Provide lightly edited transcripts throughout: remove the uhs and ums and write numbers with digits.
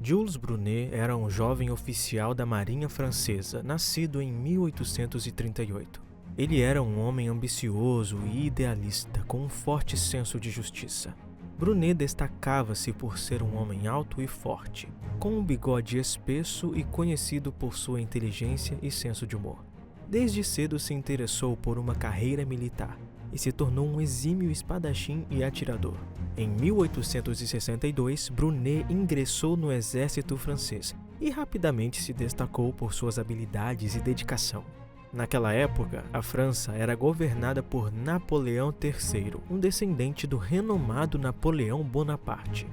Jules Brunet era um jovem oficial da Marinha Francesa, nascido em 1838. Ele era um homem ambicioso e idealista, com um forte senso de justiça. Brunet destacava-se por ser um homem alto e forte, com um bigode espesso e conhecido por sua inteligência e senso de humor. Desde cedo se interessou por uma carreira militar e se tornou um exímio espadachim e atirador. Em 1862, Brunet ingressou no exército francês e rapidamente se destacou por suas habilidades e dedicação. Naquela época, a França era governada por Napoleão III, um descendente do renomado Napoleão Bonaparte.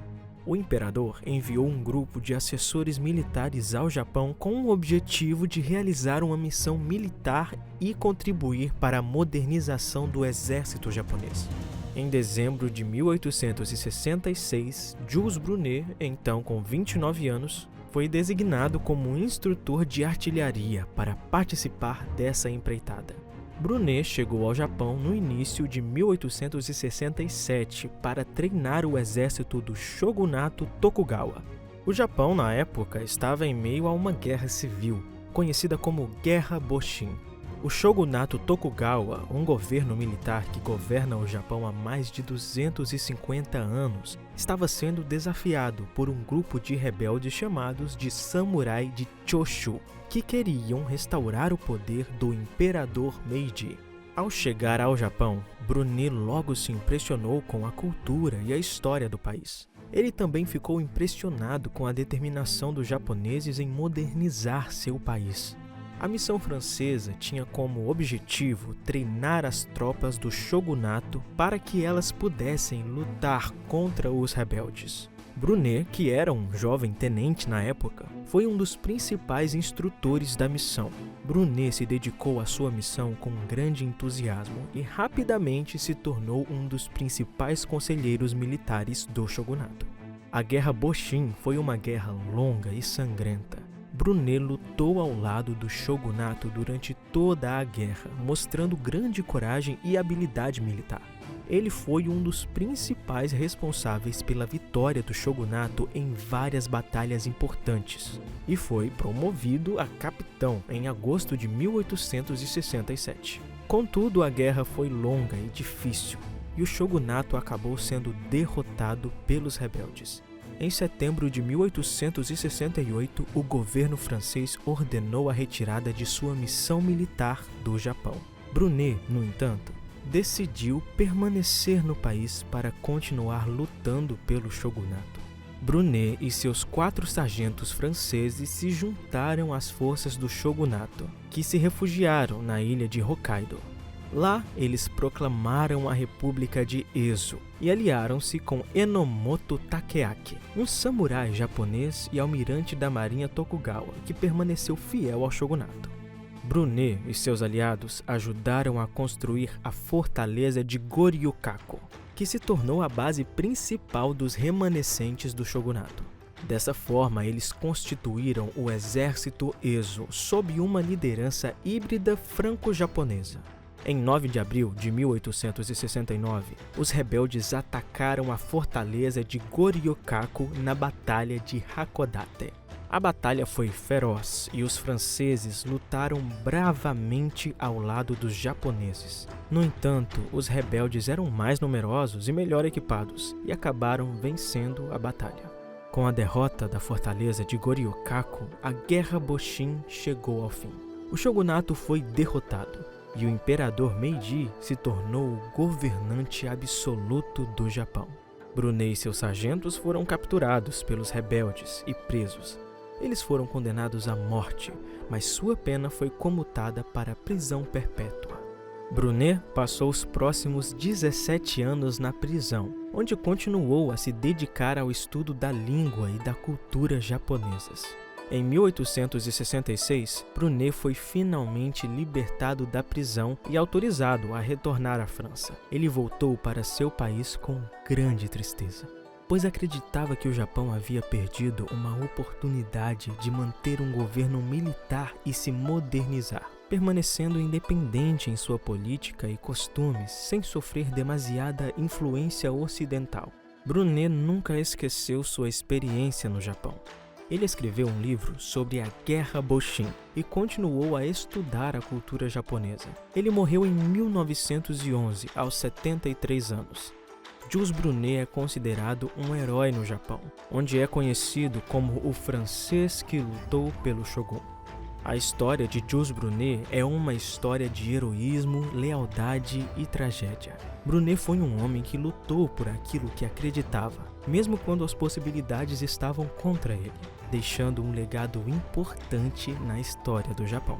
O imperador enviou um grupo de assessores militares ao Japão com o objetivo de realizar uma missão militar e contribuir para a modernização do exército japonês. Em dezembro de 1866, Jules Brunet, então com 29 anos, foi designado como instrutor de artilharia para participar dessa empreitada. Brunet chegou ao Japão no início de 1867 para treinar o exército do shogunato Tokugawa. O Japão, na época, estava em meio a uma guerra civil, conhecida como Guerra Boshin. O shogunato Tokugawa, um governo militar que governa o Japão há mais de 250 anos, estava sendo desafiado por um grupo de rebeldes chamados de Samurai de Choshu, que queriam restaurar o poder do imperador Meiji. Ao chegar ao Japão, Brunet logo se impressionou com a cultura e a história do país. Ele também ficou impressionado com a determinação dos japoneses em modernizar seu país. A missão francesa tinha como objetivo treinar as tropas do shogunato para que elas pudessem lutar contra os rebeldes. Brunet, que era um jovem tenente na época, foi um dos principais instrutores da missão. Brunet se dedicou à sua missão com um grande entusiasmo e rapidamente se tornou um dos principais conselheiros militares do shogunato. A Guerra Boshin foi uma guerra longa e sangrenta. Brunet lutou ao lado do shogunato durante toda a guerra, mostrando grande coragem e habilidade militar. Ele foi um dos principais responsáveis pela vitória do shogunato em várias batalhas importantes e foi promovido a capitão em agosto de 1867. Contudo, a guerra foi longa e difícil e o shogunato acabou sendo derrotado pelos rebeldes. Em setembro de 1868, o governo francês ordenou a retirada de sua missão militar do Japão. Brunet, no entanto, decidiu permanecer no país para continuar lutando pelo shogunato. Brunet e seus 4 sargentos franceses se juntaram às forças do shogunato, que se refugiaram na ilha de Hokkaido. Lá, eles proclamaram a República de Ezo e aliaram-se com Enomoto Takeaki, um samurai japonês e almirante da Marinha Tokugawa, que permaneceu fiel ao shogunato. Brunet e seus aliados ajudaram a construir a fortaleza de Goryokako, que se tornou a base principal dos remanescentes do shogunato. Dessa forma, eles constituíram o exército Ezo sob uma liderança híbrida franco-japonesa. Em 9 de abril de 1869, os rebeldes atacaram a fortaleza de Goryokako na Batalha de Hakodate. A batalha foi feroz e os franceses lutaram bravamente ao lado dos japoneses. No entanto, os rebeldes eram mais numerosos e melhor equipados e acabaram vencendo a batalha. Com a derrota da fortaleza de Goryokako, a Guerra Boshin chegou ao fim. O shogunato foi derrotado e o imperador Meiji se tornou o governante absoluto do Japão. Brunet e seus sargentos foram capturados pelos rebeldes e presos. Eles foram condenados à morte, mas sua pena foi comutada para prisão perpétua. Brunet passou os próximos 17 anos na prisão, onde continuou a se dedicar ao estudo da língua e da cultura japonesas. Em 1866, Brunet foi finalmente libertado da prisão e autorizado a retornar à França. Ele voltou para seu país com grande tristeza, pois acreditava que o Japão havia perdido uma oportunidade de manter um governo militar e se modernizar, permanecendo independente em sua política e costumes, sem sofrer demasiada influência ocidental. Brunet nunca esqueceu sua experiência no Japão. Ele escreveu um livro sobre a Guerra Boshin e continuou a estudar a cultura japonesa. Ele morreu em 1911, aos 73 anos. Jules Brunet é considerado um herói no Japão, onde é conhecido como o francês que lutou pelo Shogun. A história de Jules Brunet é uma história de heroísmo, lealdade e tragédia. Brunet foi um homem que lutou por aquilo que acreditava, mesmo quando as possibilidades estavam contra ele, deixando um legado importante na história do Japão.